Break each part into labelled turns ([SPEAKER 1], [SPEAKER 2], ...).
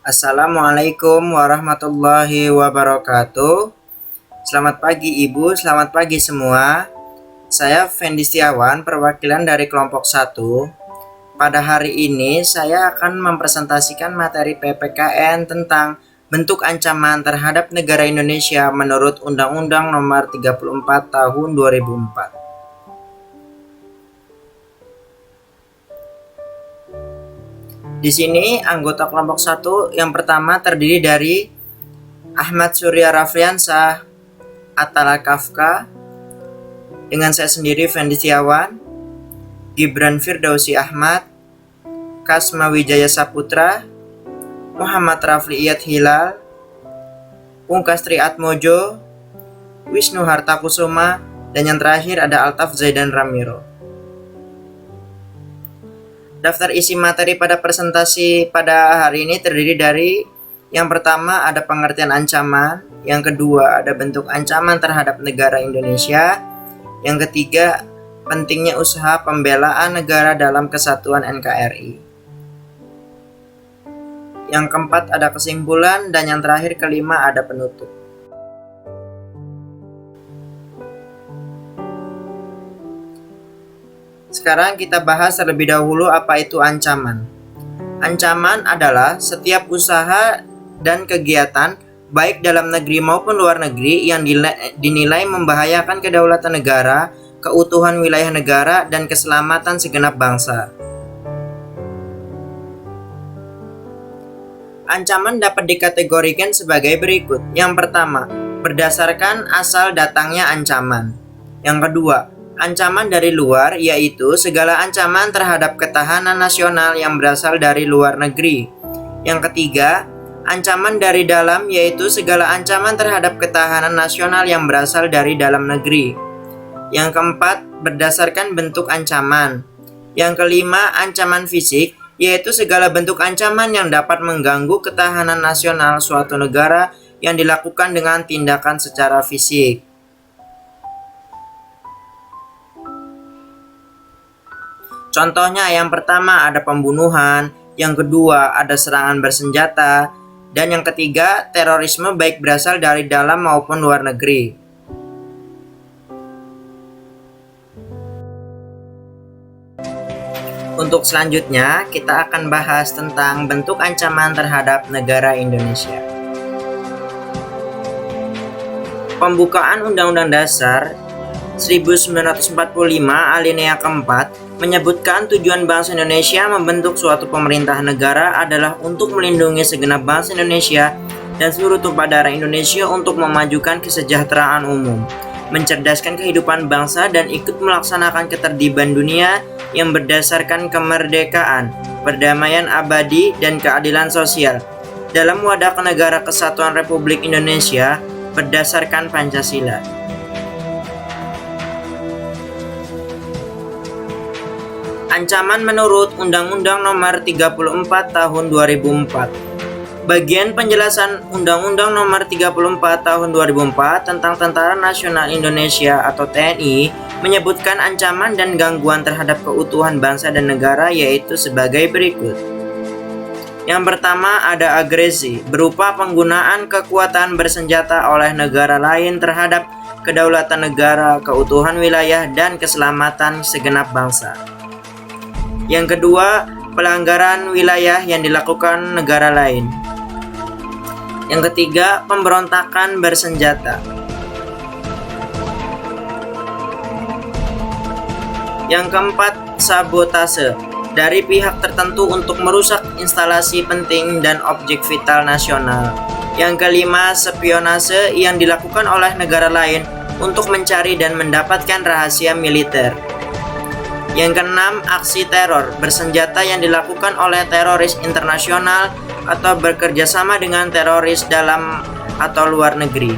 [SPEAKER 1] Assalamualaikum warahmatullahi wabarakatuh. Selamat pagi Ibu, selamat pagi semua. Saya Fendi Setiawan, perwakilan dari kelompok 1. Pada hari ini saya akan mempresentasikan materi PPKN tentang bentuk ancaman terhadap negara Indonesia menurut Undang-Undang Nomor 34 Tahun 2004. Di sini anggota kelompok 1 yang pertama terdiri dari Ahmad Surya Rafliansah, Atala Kafka, dengan saya sendiri Fendi Setiawan, Gibran Firdausi Ahmad, Kasma Wijaya Saputra, Muhammad Rafli Iyad Hilal, Pungkastri Atmojo, Wisnu Hartakusuma, dan yang terakhir ada Altaf Zaidan Ramiro. Daftar isi materi pada presentasi pada hari ini terdiri dari yang pertama ada pengertian ancaman, yang kedua ada bentuk ancaman terhadap negara Indonesia, yang ketiga pentingnya usaha pembelaan negara dalam kesatuan NKRI, yang keempat ada kesimpulan, dan yang terakhir kelima ada penutup. Sekarang kita bahas terlebih dahulu apa itu ancaman. Ancaman adalah setiap usaha dan kegiatan baik dalam negeri maupun luar negeri yang dinilai membahayakan kedaulatan negara, keutuhan wilayah negara, dan keselamatan segenap bangsa. Ancaman dapat dikategorikan sebagai berikut. Yang pertama, berdasarkan asal datangnya ancaman. Yang kedua, ancaman dari luar, yaitu segala ancaman terhadap ketahanan nasional yang berasal dari luar negeri. Yang ketiga, ancaman dari dalam, yaitu segala ancaman terhadap ketahanan nasional yang berasal dari dalam negeri. Yang keempat, berdasarkan bentuk ancaman. Yang kelima, ancaman fisik, yaitu segala bentuk ancaman yang dapat mengganggu ketahanan nasional suatu negara yang dilakukan dengan tindakan secara fisik. Contohnya yang pertama ada pembunuhan, yang kedua ada serangan bersenjata, dan yang ketiga terorisme baik berasal dari dalam maupun luar negeri. Untuk selanjutnya kita akan bahas tentang bentuk ancaman terhadap negara Indonesia. Pembukaan Undang-Undang Dasar 1945 alinea keempat menyebutkan tujuan bangsa Indonesia membentuk suatu pemerintahan negara adalah untuk melindungi segenap bangsa Indonesia dan seluruh tumpah darah Indonesia untuk memajukan kesejahteraan umum, mencerdaskan kehidupan bangsa, dan ikut melaksanakan ketertiban dunia yang berdasarkan kemerdekaan, perdamaian abadi, dan keadilan sosial dalam wadah negara kesatuan Republik Indonesia berdasarkan Pancasila. Ancaman menurut Undang-Undang Nomor 34 Tahun 2004. Bagian penjelasan Undang-Undang Nomor 34 Tahun 2004 tentang Tentara Nasional Indonesia atau TNI menyebutkan ancaman dan gangguan terhadap keutuhan bangsa dan negara yaitu sebagai berikut. Yang pertama ada agresi, berupa penggunaan kekuatan bersenjata oleh negara lain terhadap kedaulatan negara, keutuhan wilayah, dan keselamatan segenap bangsa. Yang kedua, pelanggaran wilayah yang dilakukan negara lain. Yang ketiga, pemberontakan bersenjata. Yang keempat, sabotase dari pihak tertentu untuk merusak instalasi penting dan objek vital nasional. Yang kelima, spionase yang dilakukan oleh negara lain untuk mencari dan mendapatkan rahasia militer. Yang keenam, aksi teror bersenjata yang dilakukan oleh teroris internasional atau bekerja sama dengan teroris dalam atau luar negeri.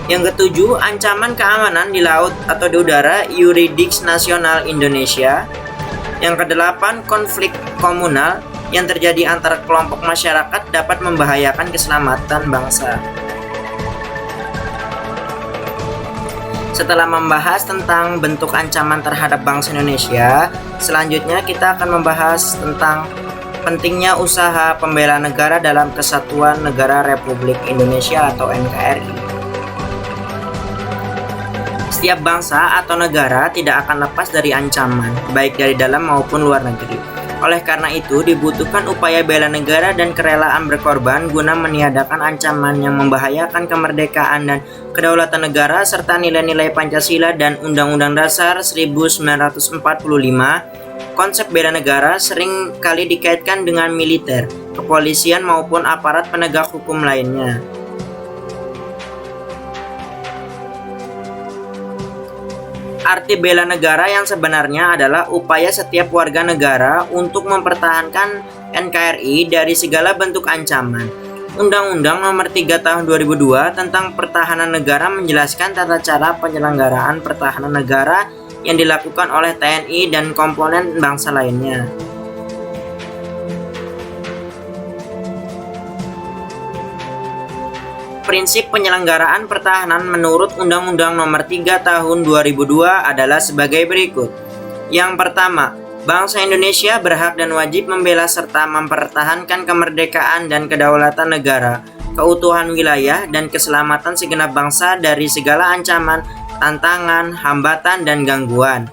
[SPEAKER 1] Yang ketujuh, ancaman keamanan di laut atau di udara yuridiksi nasional Indonesia. Yang kedelapan, konflik komunal yang terjadi antara kelompok masyarakat dapat membahayakan keselamatan bangsa. Setelah membahas tentang bentuk ancaman terhadap bangsa Indonesia, selanjutnya kita akan membahas tentang pentingnya usaha pembela negara dalam Kesatuan Negara Republik Indonesia atau NKRI. Setiap bangsa atau negara tidak akan lepas dari ancaman, baik dari dalam maupun luar negeri. Oleh karena itu, dibutuhkan upaya bela negara dan kerelaan berkorban guna meniadakan ancaman yang membahayakan kemerdekaan dan kedaulatan negara serta nilai-nilai Pancasila dan Undang-Undang Dasar 1945. Konsep bela negara sering kali dikaitkan dengan militer, kepolisian maupun aparat penegak hukum lainnya. Arti bela negara yang sebenarnya adalah upaya setiap warga negara untuk mempertahankan NKRI dari segala bentuk ancaman. Undang-Undang Nomor 3 Tahun 2002 tentang Pertahanan Negara menjelaskan tata cara penyelenggaraan pertahanan negara yang dilakukan oleh TNI dan komponen bangsa lainnya. Prinsip penyelenggaraan pertahanan menurut Undang-Undang Nomor 3 Tahun 2002 adalah sebagai berikut. Yang pertama, bangsa Indonesia berhak dan wajib membela serta mempertahankan kemerdekaan dan kedaulatan negara, keutuhan wilayah, dan keselamatan segenap bangsa dari segala ancaman, tantangan, hambatan, dan gangguan.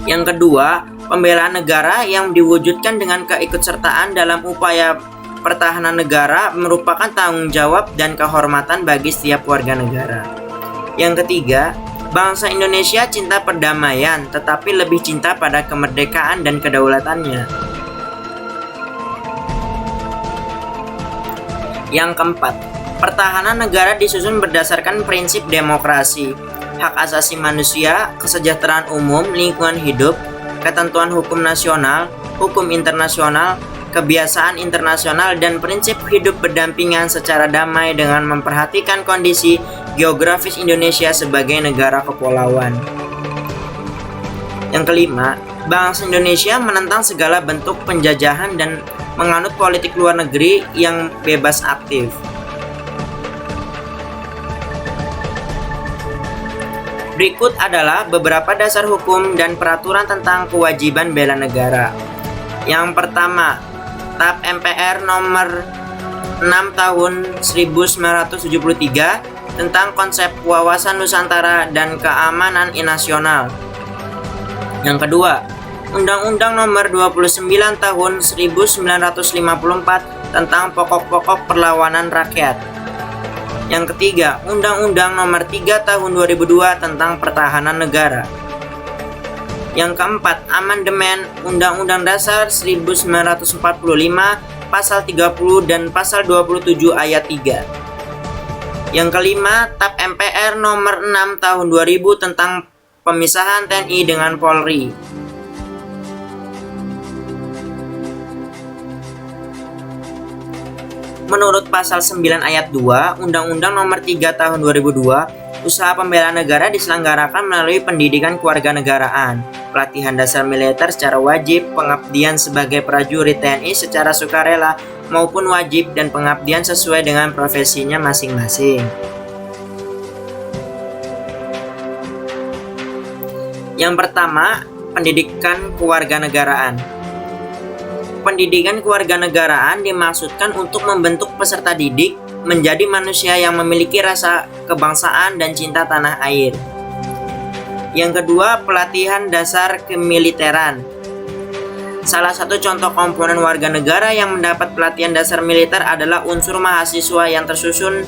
[SPEAKER 1] Yang kedua, pembelaan negara yang diwujudkan dengan keikutsertaan dalam upaya pertahanan negara merupakan tanggung jawab dan kehormatan bagi setiap warga negara. Yang ketiga, bangsa Indonesia cinta perdamaian tetapi lebih cinta pada kemerdekaan dan kedaulatannya. Yang keempat, pertahanan negara disusun berdasarkan prinsip demokrasi, hak asasi manusia, kesejahteraan umum, lingkungan hidup, ketentuan hukum nasional, hukum internasional, kebiasaan internasional, dan prinsip hidup berdampingan secara damai dengan memperhatikan kondisi geografis Indonesia sebagai negara kepulauan. Yang kelima, bangsa Indonesia menentang segala bentuk penjajahan dan menganut politik luar negeri yang bebas aktif. Berikut adalah beberapa dasar hukum dan peraturan tentang kewajiban bela negara. Yang pertama, TAP MPR nomor 6 tahun 1973 tentang konsep wawasan Nusantara dan keamanan nasional. Yang kedua, Undang-Undang nomor 29 tahun 1954 tentang pokok-pokok perlawanan rakyat. Yang ketiga, Undang-Undang nomor 3 tahun 2002 tentang pertahanan negara. Yang keempat, amandemen Undang-Undang Dasar 1945 pasal 30 dan pasal 27 ayat 3. Yang kelima, TAP MPR nomor 6 tahun 2000 tentang pemisahan TNI dengan Polri. Menurut pasal 9 ayat 2 Undang-Undang nomor 3 tahun 2002, usaha pembelaan negara diselenggarakan melalui pendidikan kewarganegaraan, pelatihan dasar militer secara wajib, pengabdian sebagai prajurit TNI secara sukarela maupun wajib, dan pengabdian sesuai dengan profesinya masing-masing. Yang pertama, pendidikan kewarganegaraan. Pendidikan kewarganegaraan dimaksudkan untuk membentuk peserta didik menjadi manusia yang memiliki rasa kebangsaan dan cinta tanah air. Yang kedua, pelatihan dasar kemiliteran. Salah satu contoh komponen warga negara yang mendapat pelatihan dasar militer adalah unsur mahasiswa yang tersusun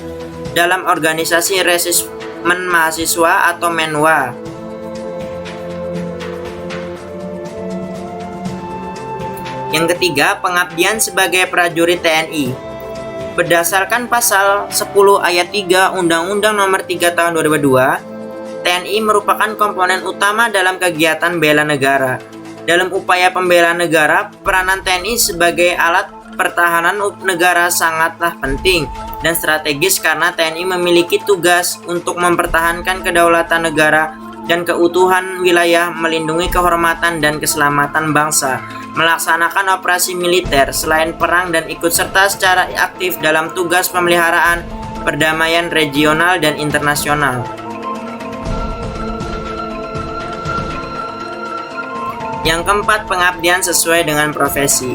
[SPEAKER 1] dalam organisasi resismen mahasiswa atau MENWA. Yang ketiga, pengabdian sebagai prajurit TNI. Berdasarkan pasal 10 ayat 3 Undang-Undang Nomor 3 Tahun 2002, TNI merupakan komponen utama dalam kegiatan bela negara. Dalam upaya pembelaan negara, peranan TNI sebagai alat pertahanan negara sangatlah penting dan strategis karena TNI memiliki tugas untuk mempertahankan kedaulatan negara dan keutuhan wilayah, melindungi kehormatan dan keselamatan bangsa, melaksanakan operasi militer selain perang, dan ikut serta secara aktif dalam tugas pemeliharaan perdamaian regional dan internasional. Yang keempat, pengabdian sesuai dengan profesi.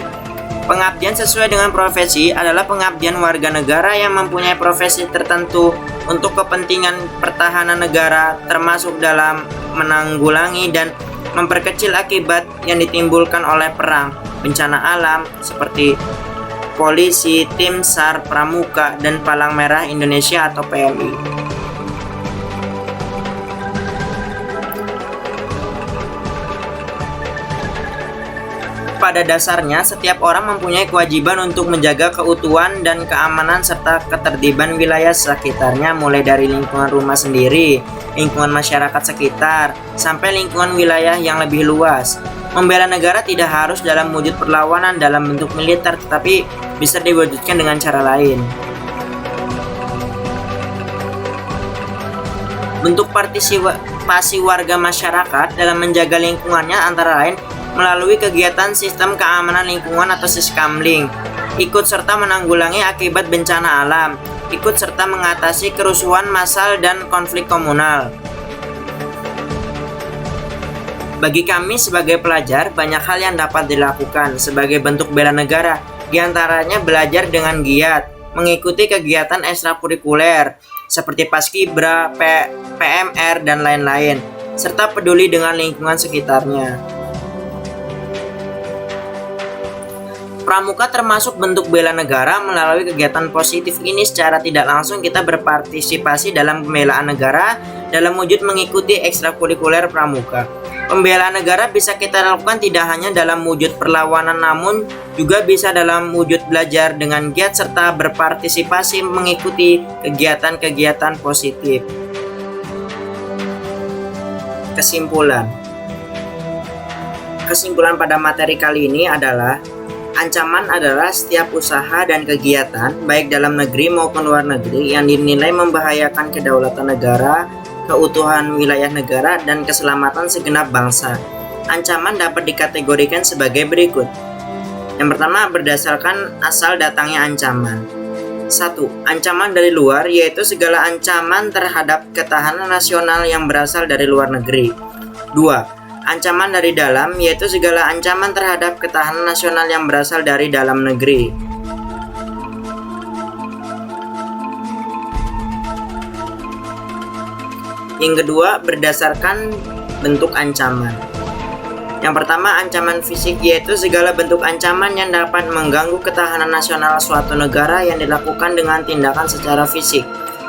[SPEAKER 1] Pengabdian sesuai dengan profesi adalah pengabdian warga negara yang mempunyai profesi tertentu untuk kepentingan pertahanan negara, termasuk dalam menanggulangi dan memperkecil akibat yang ditimbulkan oleh perang, bencana alam seperti polisi, tim SAR, Pramuka, dan Palang Merah Indonesia atau PMI. Pada dasarnya, setiap orang mempunyai kewajiban untuk menjaga keutuhan dan keamanan serta ketertiban wilayah sekitarnya, mulai dari lingkungan rumah sendiri, lingkungan masyarakat sekitar, sampai lingkungan wilayah yang lebih luas. Membela negara tidak harus dalam wujud perlawanan dalam bentuk militer, tetapi bisa diwujudkan dengan cara lain. Bentuk partisipasi warga masyarakat dalam menjaga lingkungannya antara lain melalui kegiatan sistem keamanan lingkungan atau Siskamling, ikut serta menanggulangi akibat bencana alam, ikut serta mengatasi kerusuhan massal dan konflik komunal. Bagi kami sebagai pelajar, banyak hal yang dapat dilakukan sebagai bentuk bela negara, diantaranya belajar dengan giat, mengikuti kegiatan ekstrakurikuler seperti Paskibra, PMR, dan lain-lain, serta peduli dengan lingkungan sekitarnya. Pramuka termasuk bentuk bela negara. Melalui kegiatan positif ini secara tidak langsung kita berpartisipasi dalam pembelaan negara dalam wujud mengikuti ekstrakurikuler pramuka. Pembelaan negara bisa kita lakukan tidak hanya dalam wujud perlawanan, namun juga bisa dalam wujud belajar dengan giat serta berpartisipasi mengikuti kegiatan-kegiatan positif. Kesimpulan pada materi kali ini adalah ancaman adalah setiap usaha dan kegiatan, baik dalam negeri maupun luar negeri, yang dinilai membahayakan kedaulatan negara, keutuhan wilayah negara, dan keselamatan segenap bangsa. Ancaman dapat dikategorikan sebagai berikut. Yang pertama, berdasarkan asal datangnya ancaman. 1. Ancaman dari luar, yaitu segala ancaman terhadap ketahanan nasional yang berasal dari luar negeri. 2. Ancaman dari dalam, yaitu segala ancaman terhadap ketahanan nasional yang berasal dari dalam negeri. Yang kedua, berdasarkan bentuk ancaman. Yang pertama, ancaman fisik, yaitu segala bentuk ancaman yang dapat mengganggu ketahanan nasional suatu negara yang dilakukan dengan tindakan secara fisik.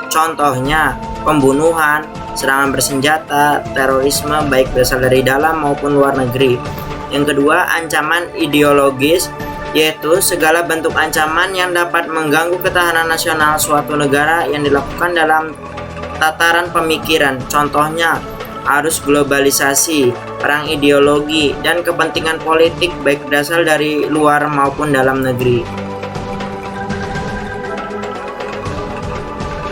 [SPEAKER 1] Contohnya, pembunuhan, serangan bersenjata, terorisme baik berasal dari dalam maupun luar negeri. Yang kedua, ancaman ideologis, yaitu segala bentuk ancaman yang dapat mengganggu ketahanan nasional suatu negara yang dilakukan dalam tataran pemikiran. Contohnya, arus globalisasi, perang ideologi, dan kepentingan politik baik berasal dari luar maupun dalam negeri.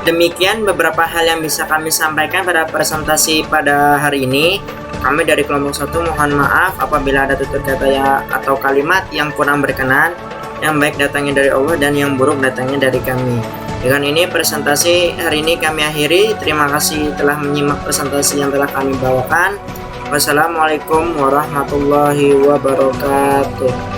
[SPEAKER 1] Demikian beberapa hal yang bisa kami sampaikan pada presentasi pada hari ini. Kami dari kelompok 1 mohon maaf apabila ada tutur kata atau kalimat yang kurang berkenan, yang baik datangnya dari Allah dan yang buruk datangnya dari kami. Dengan ini presentasi hari ini kami akhiri. Terima kasih telah menyimak presentasi yang telah kami bawakan. Wassalamualaikum warahmatullahi wabarakatuh.